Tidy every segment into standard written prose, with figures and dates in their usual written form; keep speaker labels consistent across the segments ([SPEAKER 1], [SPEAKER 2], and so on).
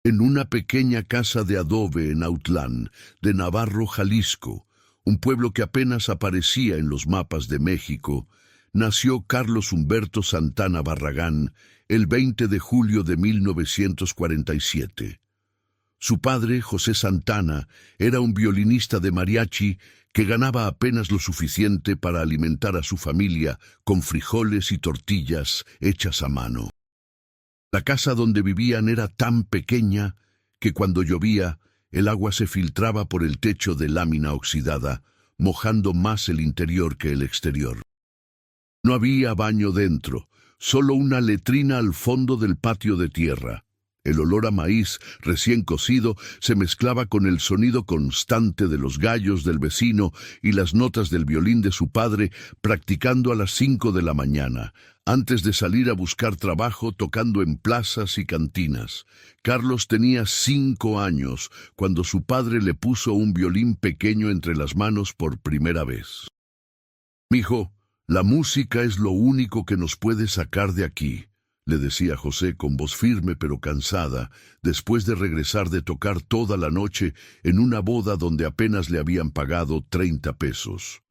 [SPEAKER 1] En una pequeña casa de adobe en Autlán, de Navarro, Jalisco, un pueblo que apenas aparecía en los mapas de México, nació Carlos Humberto Santana Barragán el 20 de julio de 1947. Su padre, José Santana, era un violinista de mariachi que ganaba apenas lo suficiente para alimentar a su familia con frijoles y tortillas hechas a mano. La casa donde vivían era tan pequeña que cuando llovía, el agua se filtraba por el techo de lámina oxidada, mojando más el interior que el exterior. No había baño dentro, solo una letrina al fondo del patio de tierra. El olor a maíz recién cocido se mezclaba con el sonido constante de los gallos del vecino y las notas del violín de su padre practicando a las 5 de la mañana, antes de salir a buscar trabajo tocando en plazas y cantinas. Carlos tenía 5 años cuando su padre le puso un violín pequeño entre las manos por primera vez. «Mijo, la música es lo único que nos puede sacar de aquí», le decía José con voz firme pero cansada, después de regresar de tocar toda la noche en una boda donde apenas le habían pagado 30 pesos.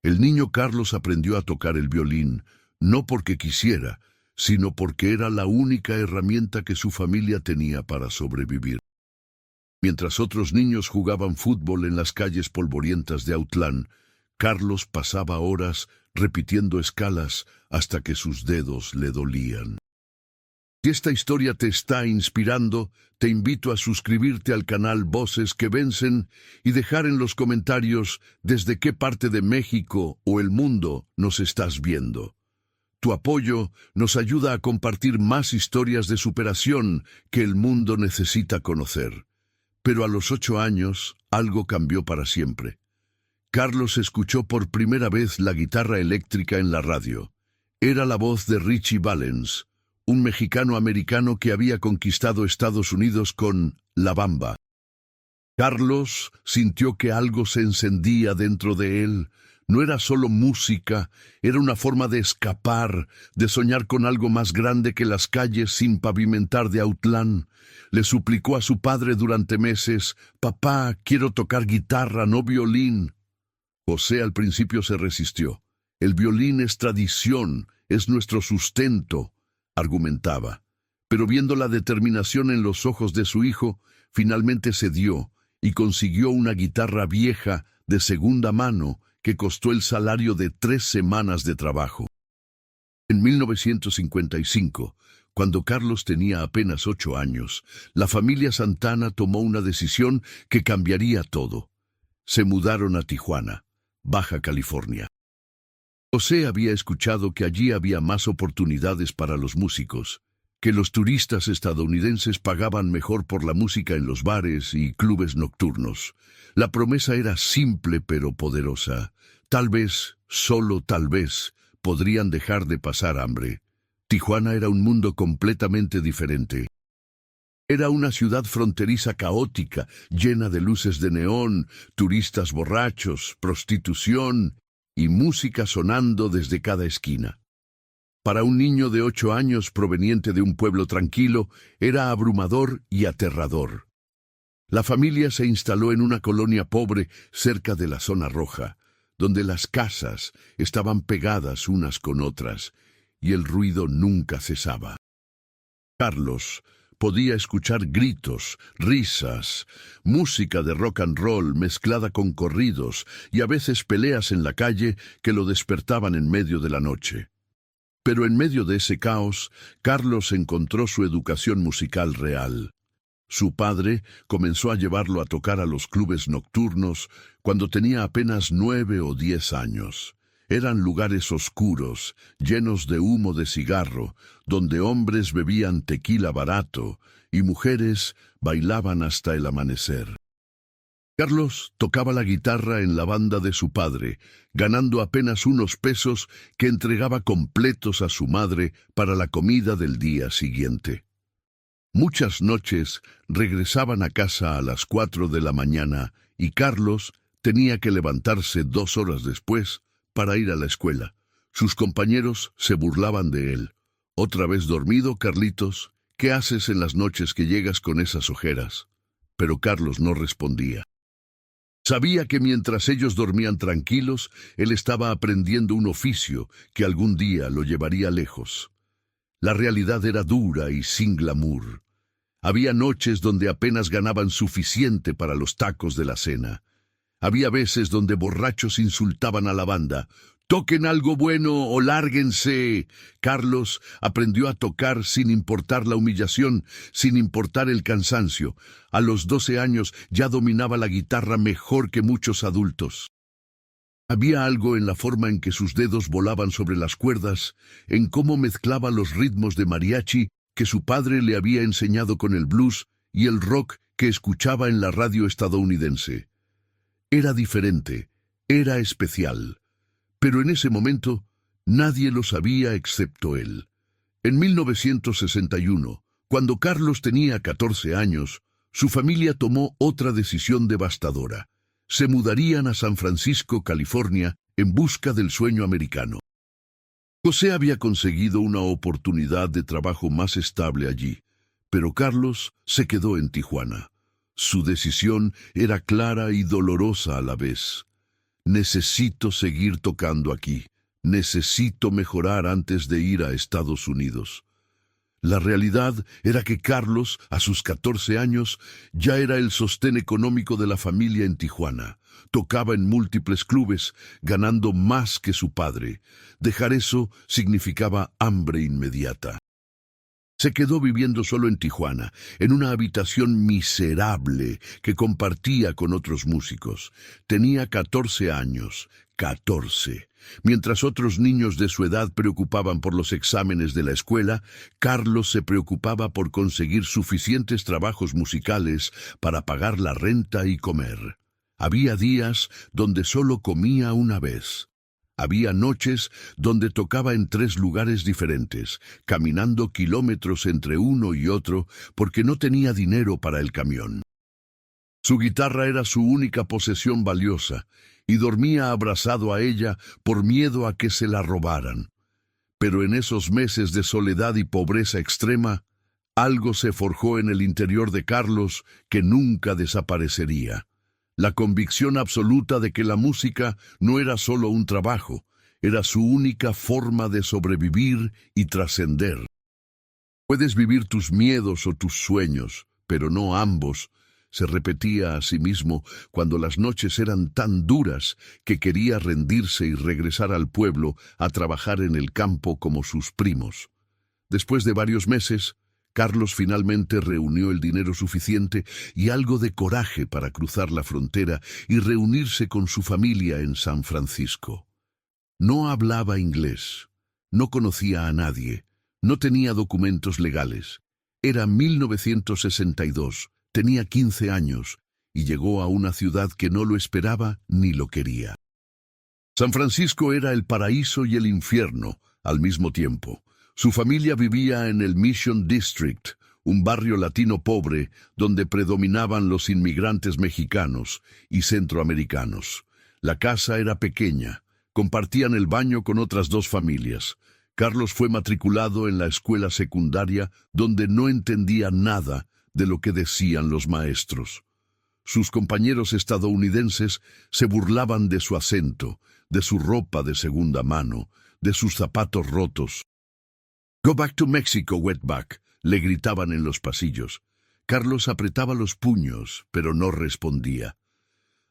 [SPEAKER 1] El niño Carlos aprendió a tocar el violín, no porque quisiera, sino porque era la única herramienta que su familia tenía para sobrevivir. Mientras otros niños jugaban fútbol en las calles polvorientas de Autlán, Carlos pasaba horas repitiendo escalas hasta que sus dedos le dolían. Si esta historia te está inspirando, te invito a suscribirte al canal Voces que Vencen y dejar en los comentarios desde qué parte de México o el mundo nos estás viendo. Tu apoyo nos ayuda a compartir más historias de superación que el mundo necesita conocer. Pero a los 8 años, algo cambió para siempre. Carlos escuchó por primera vez la guitarra eléctrica en la radio. Era la voz de Ritchie Valens, un mexicano-americano que había conquistado Estados Unidos con La Bamba. Carlos sintió que algo se encendía dentro de él. No era solo música, era una forma de escapar, de soñar con algo más grande que las calles sin pavimentar de Autlán. Le suplicó a su padre durante meses: «Papá, quiero tocar guitarra, no violín». José al principio se resistió. «El violín es tradición, es nuestro sustento», argumentaba. Pero viendo la determinación en los ojos de su hijo, finalmente cedió y consiguió una guitarra vieja de segunda mano que costó el salario de 3 semanas de trabajo. En 1955, cuando Carlos tenía apenas 8 años, la familia Santana tomó una decisión que cambiaría todo. Se mudaron a Tijuana, Baja California. José había escuchado que allí había más oportunidades para los músicos, que los turistas estadounidenses pagaban mejor por la música en los bares y clubes nocturnos. La promesa era simple pero poderosa. Tal vez, solo tal vez, podrían dejar de pasar hambre. Tijuana era un mundo completamente diferente. Era una ciudad fronteriza caótica, llena de luces de neón, turistas borrachos, prostitución y música sonando desde cada esquina. Para un niño de 8 años proveniente de un pueblo tranquilo, era abrumador y aterrador. La familia se instaló en una colonia pobre cerca de la zona roja, donde las casas estaban pegadas unas con otras y el ruido nunca cesaba. Carlos podía escuchar gritos, risas, música de rock and roll mezclada con corridos y a veces peleas en la calle que lo despertaban en medio de la noche. Pero en medio de ese caos, Carlos encontró su educación musical real. Su padre comenzó a llevarlo a tocar a los clubes nocturnos cuando tenía apenas 9 o 10 años. Eran lugares oscuros, llenos de humo de cigarro, donde hombres bebían tequila barato y mujeres bailaban hasta el amanecer. Carlos tocaba la guitarra en la banda de su padre, ganando apenas unos pesos que entregaba completos a su madre para la comida del día siguiente. Muchas noches regresaban a casa a las 4 de la mañana y Carlos tenía que levantarse 2 horas después para ir a la escuela. Sus compañeros se burlaban de él. «¿Otra vez dormido, Carlitos? ¿qué haces en las noches que llegas con esas ojeras? Pero Carlos no respondía. Sabía que mientras ellos dormían tranquilos, él estaba aprendiendo un oficio que algún día lo llevaría lejos. La realidad era dura y sin glamour. Había noches donde apenas ganaban suficiente para los tacos de la cena. Había veces donde borrachos insultaban a la banda. «¡Toquen algo bueno o lárguense!». Carlos aprendió a tocar sin importar la humillación, sin importar el cansancio. A los 12 años ya dominaba la guitarra mejor que muchos adultos. Había algo en la forma en que sus dedos volaban sobre las cuerdas, en cómo mezclaba los ritmos de mariachi que su padre le había enseñado con el blues y el rock que escuchaba en la radio estadounidense. Era diferente, era especial. Pero en ese momento, nadie lo sabía excepto él. En 1961, cuando Carlos tenía 14 años, su familia tomó otra decisión devastadora. Se mudarían a San Francisco, California, en busca del sueño americano. José había conseguido una oportunidad de trabajo más estable allí, pero Carlos se quedó en Tijuana. Su decisión era clara y dolorosa a la vez. Necesito seguir tocando aquí. Necesito mejorar antes de ir a Estados Unidos. La realidad era que Carlos, a sus 14 años, ya era el sostén económico de la familia en Tijuana. Tocaba en múltiples clubes, ganando más que su padre. Dejar eso significaba hambre inmediata. Se quedó viviendo solo en Tijuana, en una habitación miserable que compartía con otros músicos. Tenía 14 años, 14. Mientras otros niños de su edad preocupaban por los exámenes de la escuela, Carlos se preocupaba por conseguir suficientes trabajos musicales para pagar la renta y comer. Había días donde solo comía una vez. Había noches donde tocaba en 3 lugares diferentes, caminando kilómetros entre uno y otro porque no tenía dinero para el camión. Su guitarra era su única posesión valiosa y dormía abrazado a ella por miedo a que se la robaran. Pero en esos meses de soledad y pobreza extrema, algo se forjó en el interior de Carlos que nunca desaparecería. La convicción absoluta de que la música no era solo un trabajo, era su única forma de sobrevivir y trascender. Puedes vivir tus miedos o tus sueños, pero no ambos, se repetía a sí mismo cuando las noches eran tan duras que quería rendirse y regresar al pueblo a trabajar en el campo como sus primos. Después de varios meses, Carlos finalmente reunió el dinero suficiente y algo de coraje para cruzar la frontera y reunirse con su familia en San Francisco. No hablaba inglés, no conocía a nadie, no tenía documentos legales. Era 1962, tenía 15 años y llegó a una ciudad que no lo esperaba ni lo quería. San Francisco era el paraíso y el infierno al mismo tiempo. Su familia vivía en el Mission District, un barrio latino pobre donde predominaban los inmigrantes mexicanos y centroamericanos. La casa era pequeña, compartían el baño con otras 2 familias. Carlos fue matriculado en la escuela secundaria donde no entendía nada de lo que decían los maestros. Sus compañeros estadounidenses se burlaban de su acento, de su ropa de segunda mano, de sus zapatos rotos. «Go back to Mexico, wetback», le gritaban en los pasillos. Carlos apretaba los puños, pero no respondía.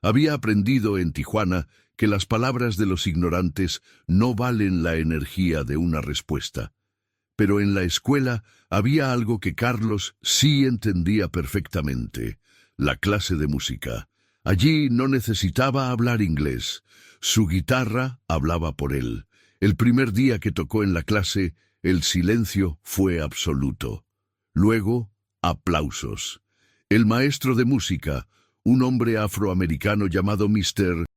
[SPEAKER 1] Había aprendido en Tijuana que las palabras de los ignorantes no valen la energía de una respuesta. Pero en la escuela había algo que Carlos sí entendía perfectamente: la clase de música. Allí no necesitaba hablar inglés. Su guitarra hablaba por él. El primer día que tocó en la clase, el silencio fue absoluto. Luego, aplausos. El maestro de música, un hombre afroamericano llamado Mr.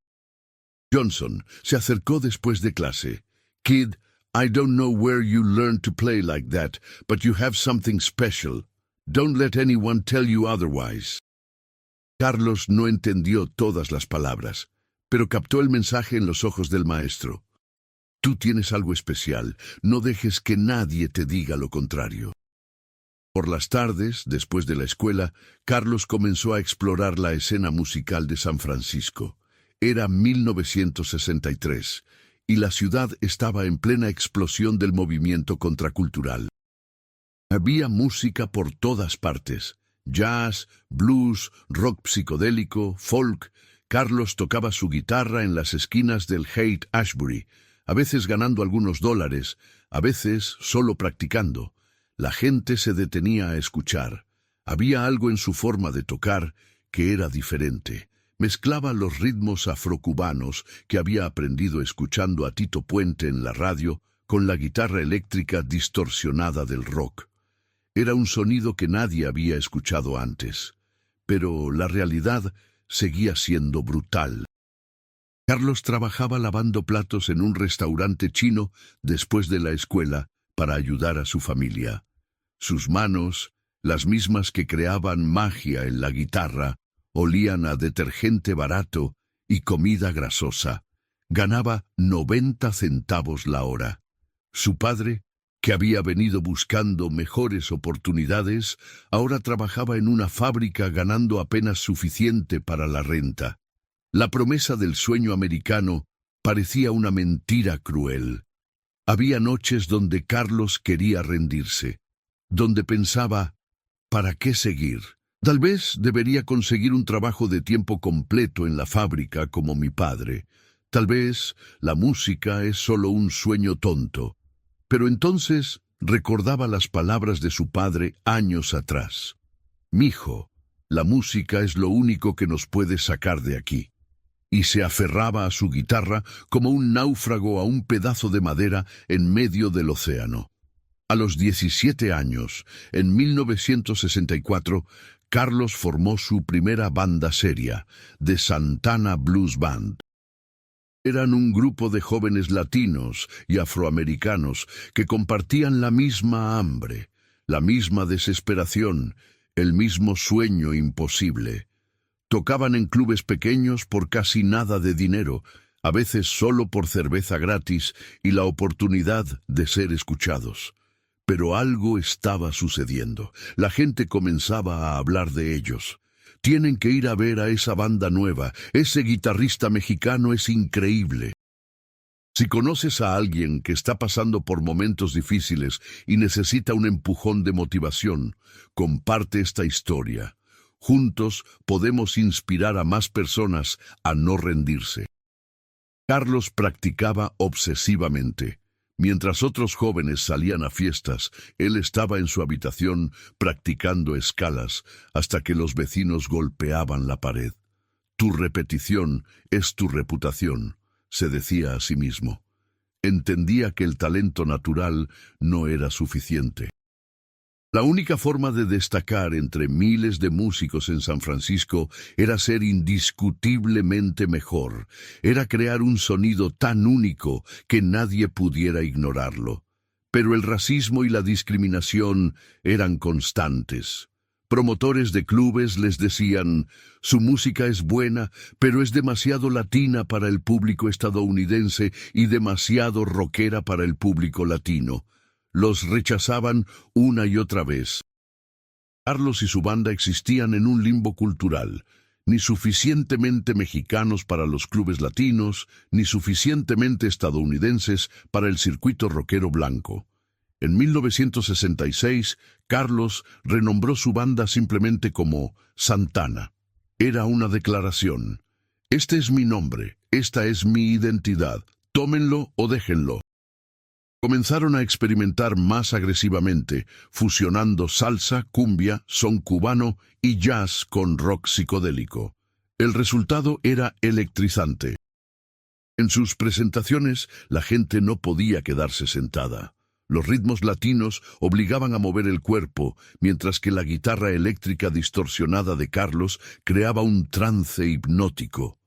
[SPEAKER 1] Johnson, se acercó después de clase. «Kid, I don't know where you learned to play like that, but you have something special. Don't let anyone tell you otherwise». Carlos no entendió todas las palabras, pero captó el mensaje en los ojos del maestro. «Tú tienes algo especial, no dejes que nadie te diga lo contrario». Por las tardes, después de la escuela, Carlos comenzó a explorar la escena musical de San Francisco. Era 1963 y la ciudad estaba en plena explosión del movimiento contracultural. Había música por todas partes: jazz, blues, rock psicodélico, folk. Carlos tocaba su guitarra en las esquinas del Haight-Ashbury, a veces ganando algunos dólares, a veces solo practicando. La gente se detenía a escuchar. Había algo en su forma de tocar que era diferente. Mezclaba los ritmos afrocubanos que había aprendido escuchando a Tito Puente en la radio con la guitarra eléctrica distorsionada del rock. Era un sonido que nadie había escuchado antes, pero la realidad seguía siendo brutal. Carlos trabajaba lavando platos en un restaurante chino después de la escuela para ayudar a su familia. Sus manos, las mismas que creaban magia en la guitarra, olían a detergente barato y comida grasosa. Ganaba 90 centavos la hora. Su padre, que había venido buscando mejores oportunidades, ahora trabajaba en una fábrica ganando apenas suficiente para la renta. La promesa del sueño americano parecía una mentira cruel. Había noches donde Carlos quería rendirse, donde pensaba, ¿para qué seguir? Tal vez debería conseguir un trabajo de tiempo completo en la fábrica como mi padre. Tal vez la música es solo un sueño tonto. Pero entonces recordaba las palabras de su padre años atrás. «Mijo, la música es lo único que nos puede sacar de aquí». Y se aferraba a su guitarra como un náufrago a un pedazo de madera en medio del océano. A los 17 años, en 1964, Carlos formó su primera banda seria, The Santana Blues Band. Eran un grupo de jóvenes latinos y afroamericanos que compartían la misma hambre, la misma desesperación, el mismo sueño imposible. Tocaban en clubes pequeños por casi nada de dinero, a veces solo por cerveza gratis y la oportunidad de ser escuchados. Pero algo estaba sucediendo. La gente comenzaba a hablar de ellos. Tienen que ir a ver a esa banda nueva. Ese guitarrista mexicano es increíble. Si conoces a alguien que está pasando por momentos difíciles y necesita un empujón de motivación, comparte esta historia. Juntos podemos inspirar a más personas a no rendirse. Carlos practicaba obsesivamente. Mientras otros jóvenes salían a fiestas, él estaba en su habitación practicando escalas hasta que los vecinos golpeaban la pared. Tu repetición es tu reputación, se decía a sí mismo. Entendía que el talento natural no era suficiente. La única forma de destacar entre miles de músicos en San Francisco era ser indiscutiblemente mejor, era crear un sonido tan único que nadie pudiera ignorarlo. Pero el racismo y la discriminación eran constantes. Promotores de clubes les decían, su música es buena, pero es demasiado latina para el público estadounidense y demasiado rockera para el público latino. Los rechazaban una y otra vez. Carlos y su banda existían en un limbo cultural, ni suficientemente mexicanos para los clubes latinos, ni suficientemente estadounidenses para el circuito rockero blanco. En 1966, Carlos renombró su banda simplemente como Santana. Era una declaración. Este es mi nombre, esta es mi identidad, tómenlo o déjenlo. Comenzaron a experimentar más agresivamente, fusionando salsa, cumbia, son cubano y jazz con rock psicodélico. El resultado era electrizante. En sus presentaciones, la gente no podía quedarse sentada. Los ritmos latinos obligaban a mover el cuerpo, mientras que la guitarra eléctrica distorsionada de Carlos creaba un trance hipnótico.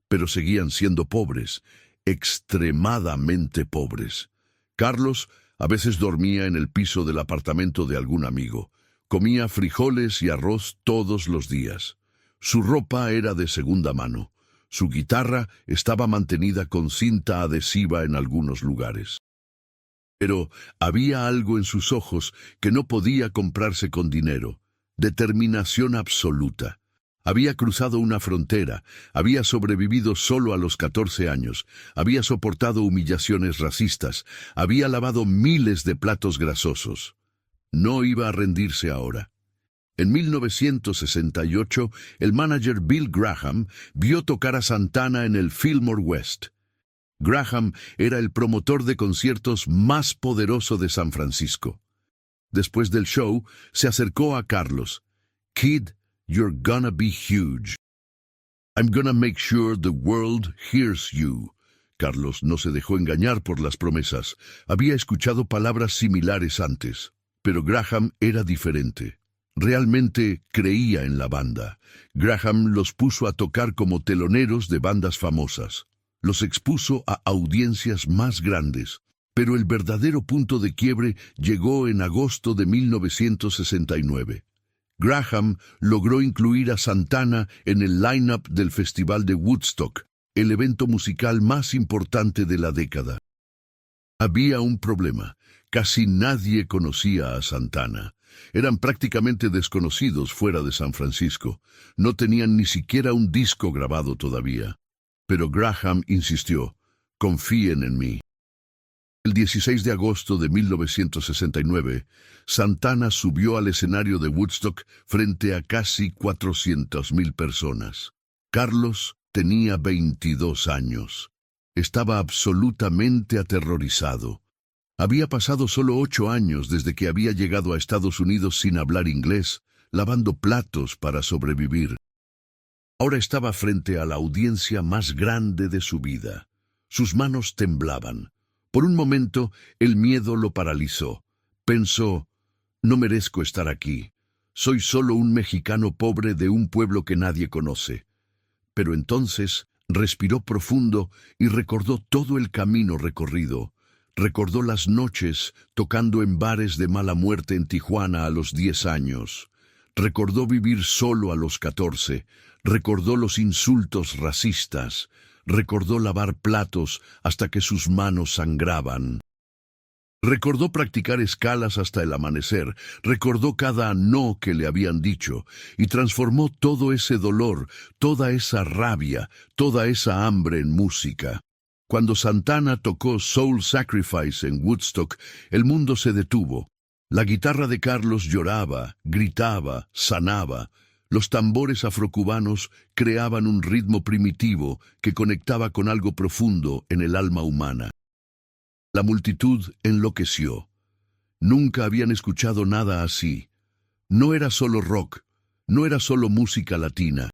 [SPEAKER 1] Pero seguían siendo pobres, extremadamente pobres. Carlos a veces dormía en el piso del apartamento de algún amigo. Comía frijoles y arroz todos los días. Su ropa era de segunda mano. Su guitarra estaba mantenida con cinta adhesiva en algunos lugares. Pero había algo en sus ojos que no podía comprarse con dinero. Determinación absoluta. Había cruzado una frontera, había sobrevivido solo a los 14 años, había soportado humillaciones racistas, había lavado miles de platos grasosos. No iba a rendirse ahora. En 1968, el manager Bill Graham vio tocar a Santana en el Fillmore West. Graham era el promotor de conciertos más poderoso de San Francisco. Después del show, se acercó a Carlos. "Kid, you're gonna be huge. I'm gonna make sure the world hears you." Carlos no se dejó engañar por las promesas. Había escuchado palabras similares antes, pero Graham era diferente. Realmente creía en la banda. Graham los puso a tocar como teloneros de bandas famosas. Los expuso a audiencias más grandes. Pero el verdadero punto de quiebre llegó en agosto de 1969. Graham logró incluir a Santana en el line-up del Festival de Woodstock, el evento musical más importante de la década. Había un problema. Casi nadie conocía a Santana. Eran prácticamente desconocidos fuera de San Francisco. No tenían ni siquiera un disco grabado todavía. Pero Graham insistió: "Confíen en mí". El 16 de agosto de 1969, Santana subió al escenario de Woodstock frente a casi 400,000 personas. Carlos tenía 22 años. Estaba absolutamente aterrorizado. Había pasado solo 8 años desde que había llegado a Estados Unidos sin hablar inglés, lavando platos para sobrevivir. Ahora estaba frente a la audiencia más grande de su vida. Sus manos temblaban. Por un momento, el miedo lo paralizó. Pensó: "No merezco estar aquí. Soy solo un mexicano pobre de un pueblo que nadie conoce". Pero entonces respiró profundo y recordó todo el camino recorrido. Recordó las noches tocando en bares de mala muerte en Tijuana a los 10 años. Recordó vivir solo a los 14. Recordó los insultos racistas. Recordó lavar platos hasta que sus manos sangraban. Recordó practicar escalas hasta el amanecer. Recordó cada no que le habían dicho y transformó todo ese dolor, toda esa rabia, toda esa hambre en música. Cuando Santana tocó Soul Sacrifice en Woodstock, el mundo se detuvo. La guitarra de Carlos lloraba, gritaba, sanaba. Los tambores afrocubanos creaban un ritmo primitivo que conectaba con algo profundo en el alma humana. La multitud enloqueció. Nunca habían escuchado nada así. No era solo rock, no era solo música latina.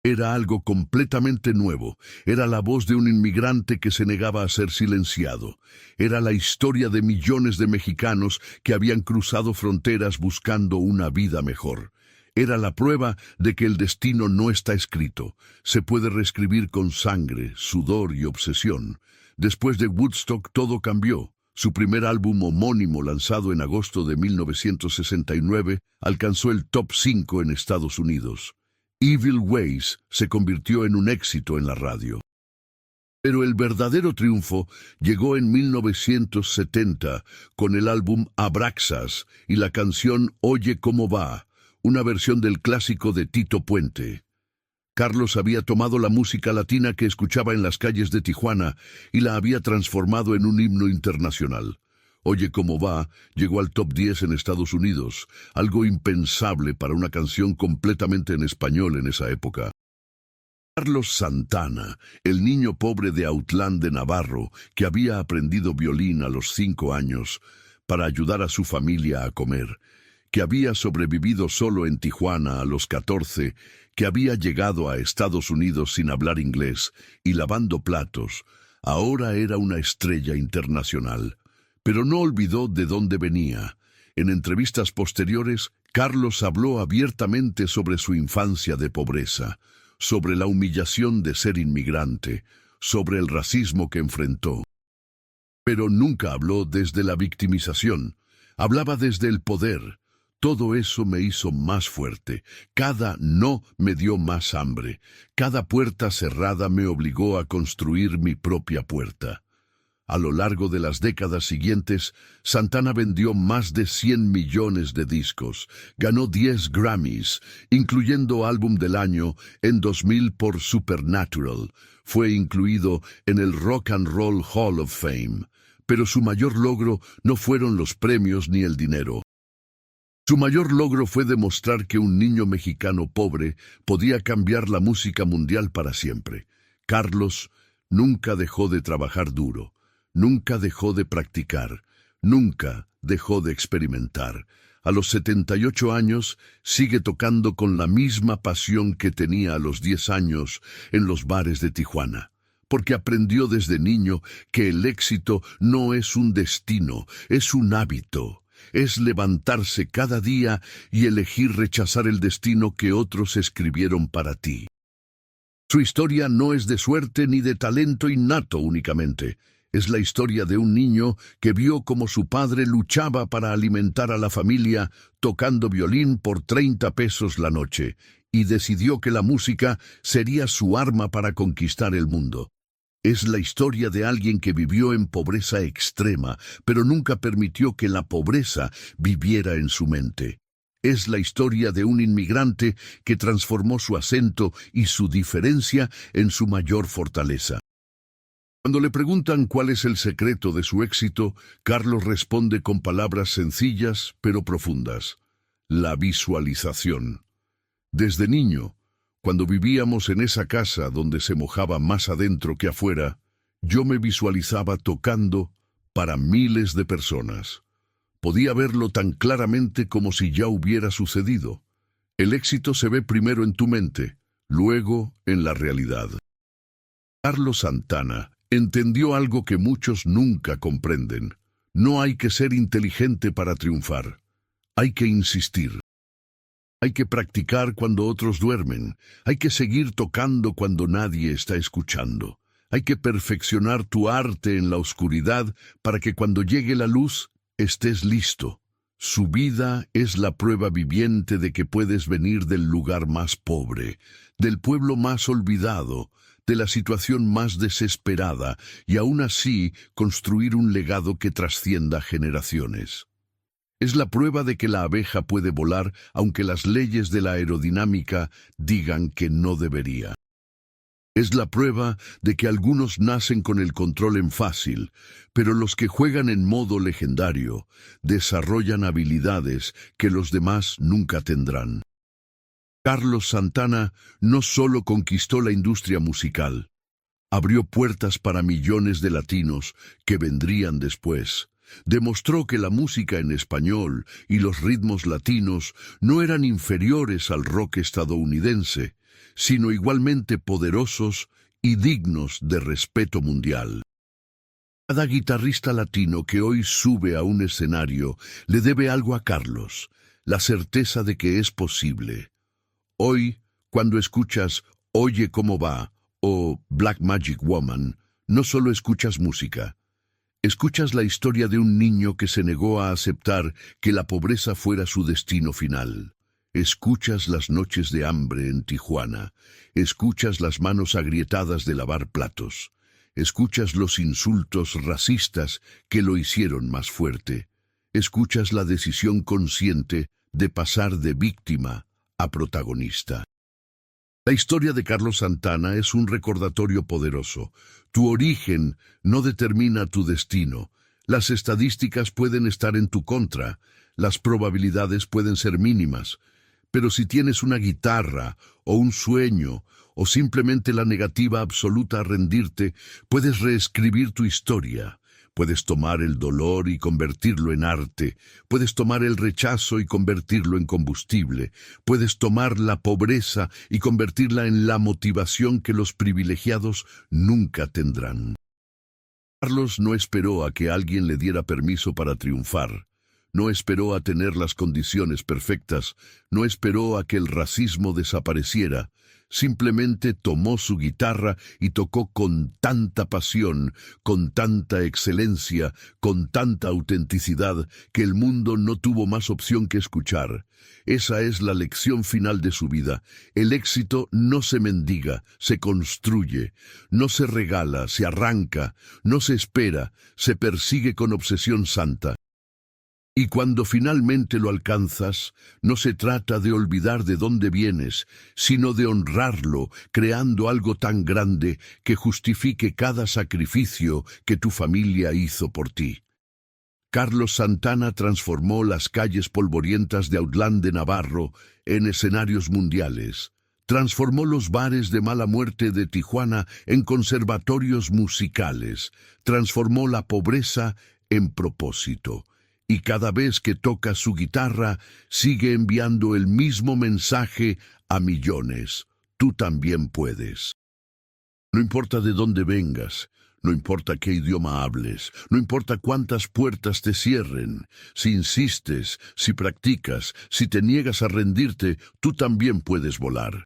[SPEAKER 1] Era algo completamente nuevo. Era la voz de un inmigrante que se negaba a ser silenciado. Era la historia de millones de mexicanos que habían cruzado fronteras buscando una vida mejor. Era la prueba de que el destino no está escrito. Se puede reescribir con sangre, sudor y obsesión. Después de Woodstock todo cambió. Su primer álbum homónimo, lanzado en agosto de 1969, alcanzó el top 5 en Estados Unidos. Evil Ways se convirtió en un éxito en la radio. Pero el verdadero triunfo llegó en 1970 con el álbum Abraxas y la canción Oye cómo va, una versión del clásico de Tito Puente. Carlos había tomado la música latina que escuchaba en las calles de Tijuana y la había transformado en un himno internacional. Oye cómo va llegó al top 10 en Estados Unidos, algo impensable para una canción completamente en español en esa época. Carlos Santana, el niño pobre de Autlán de Navarro, que había aprendido violín a los 5 años para ayudar a su familia a comer, que había sobrevivido solo en Tijuana a los 14, que había llegado a Estados Unidos sin hablar inglés y lavando platos, ahora era una estrella internacional. Pero no olvidó de dónde venía. En entrevistas posteriores, Carlos habló abiertamente sobre su infancia de pobreza, sobre la humillación de ser inmigrante, sobre el racismo que enfrentó. Pero nunca habló desde la victimización, hablaba desde el poder. Todo eso me hizo más fuerte. Cada no me dio más hambre. Cada puerta cerrada me obligó a construir mi propia puerta. A lo largo de las décadas siguientes, Santana vendió más de 100 millones de discos, ganó 10 Grammys, incluyendo Álbum del Año en 2000 por Supernatural, fue incluido en el Rock and Roll Hall of Fame, pero su mayor logro no fueron los premios ni el dinero. Su mayor logro fue demostrar que un niño mexicano pobre podía cambiar la música mundial para siempre. Carlos nunca dejó de trabajar duro. Nunca dejó de practicar, nunca dejó de experimentar. A los 78 años sigue tocando con la misma pasión que tenía a los 10 años en los bares de Tijuana, porque aprendió desde niño que el éxito no es un destino, es un hábito. Es levantarse cada día y elegir rechazar el destino que otros escribieron para ti. Su historia no es de suerte ni de talento innato únicamente. Es la historia de un niño que vio cómo su padre luchaba para alimentar a la familia tocando violín por 30 pesos la noche y decidió que la música sería su arma para conquistar el mundo. Es la historia de alguien que vivió en pobreza extrema, pero nunca permitió que la pobreza viviera en su mente. Es la historia de un inmigrante que transformó su acento y su diferencia en su mayor fortaleza. Cuando le preguntan cuál es el secreto de su éxito, Carlos responde con palabras sencillas pero profundas: la visualización. Desde niño, cuando vivíamos en esa casa donde se mojaba más adentro que afuera, yo me visualizaba tocando para miles de personas. Podía verlo tan claramente como si ya hubiera sucedido. El éxito se ve primero en tu mente, luego en la realidad. Carlos Santana entendió algo que muchos nunca comprenden. No hay que ser inteligente para triunfar. Hay que insistir. Hay que practicar cuando otros duermen. Hay que seguir tocando cuando nadie está escuchando. Hay que perfeccionar tu arte en la oscuridad para que cuando llegue la luz estés listo. Su vida es la prueba viviente de que puedes venir del lugar más pobre, del pueblo más olvidado, de la situación más desesperada y aún así construir un legado que trascienda generaciones. Es la prueba de que la abeja puede volar aunque las leyes de la aerodinámica digan que no debería. Es la prueba de que algunos nacen con el control en fácil, pero los que juegan en modo legendario desarrollan habilidades que los demás nunca tendrán. Carlos Santana no solo conquistó la industria musical, abrió puertas para millones de latinos que vendrían después. Demostró que la música en español y los ritmos latinos no eran inferiores al rock estadounidense, sino igualmente poderosos y dignos de respeto mundial. Cada guitarrista latino que hoy sube a un escenario le debe algo a Carlos, la certeza de que es posible. Hoy, cuando escuchas Oye cómo va o Black Magic Woman, no solo escuchas música. Escuchas la historia de un niño que se negó a aceptar que la pobreza fuera su destino final. Escuchas las noches de hambre en Tijuana. Escuchas las manos agrietadas de lavar platos. Escuchas los insultos racistas que lo hicieron más fuerte. Escuchas la decisión consciente de pasar de víctima a protagonista. La historia de Carlos Santana es un recordatorio poderoso. Tu origen no determina tu destino. Las estadísticas pueden estar en tu contra, las probabilidades pueden ser mínimas, pero si tienes una guitarra o un sueño o simplemente la negativa absoluta a rendirte, puedes reescribir tu historia. Puedes tomar el dolor y convertirlo en arte. Puedes tomar el rechazo y convertirlo en combustible. Puedes tomar la pobreza y convertirla en la motivación que los privilegiados nunca tendrán. Carlos no esperó a que alguien le diera permiso para triunfar. No esperó a tener las condiciones perfectas. No esperó a que el racismo desapareciera. Simplemente tomó su guitarra y tocó con tanta pasión, con tanta excelencia, con tanta autenticidad, que el mundo no tuvo más opción que escuchar. Esa es la lección final de su vida. El éxito no se mendiga, se construye. No se regala, se arranca. No se espera, se persigue con obsesión santa. Y cuando finalmente lo alcanzas, no se trata de olvidar de dónde vienes, sino de honrarlo, creando algo tan grande que justifique cada sacrificio que tu familia hizo por ti. Carlos Santana transformó las calles polvorientas de Autlán de Navarro en escenarios mundiales. Transformó los bares de mala muerte de Tijuana en conservatorios musicales. Transformó la pobreza en propósito. Y cada vez que toca su guitarra, sigue enviando el mismo mensaje a millones. Tú también puedes. No importa de dónde vengas, no importa qué idioma hables, no importa cuántas puertas te cierren. Si insistes, si practicas, si te niegas a rendirte, tú también puedes volar.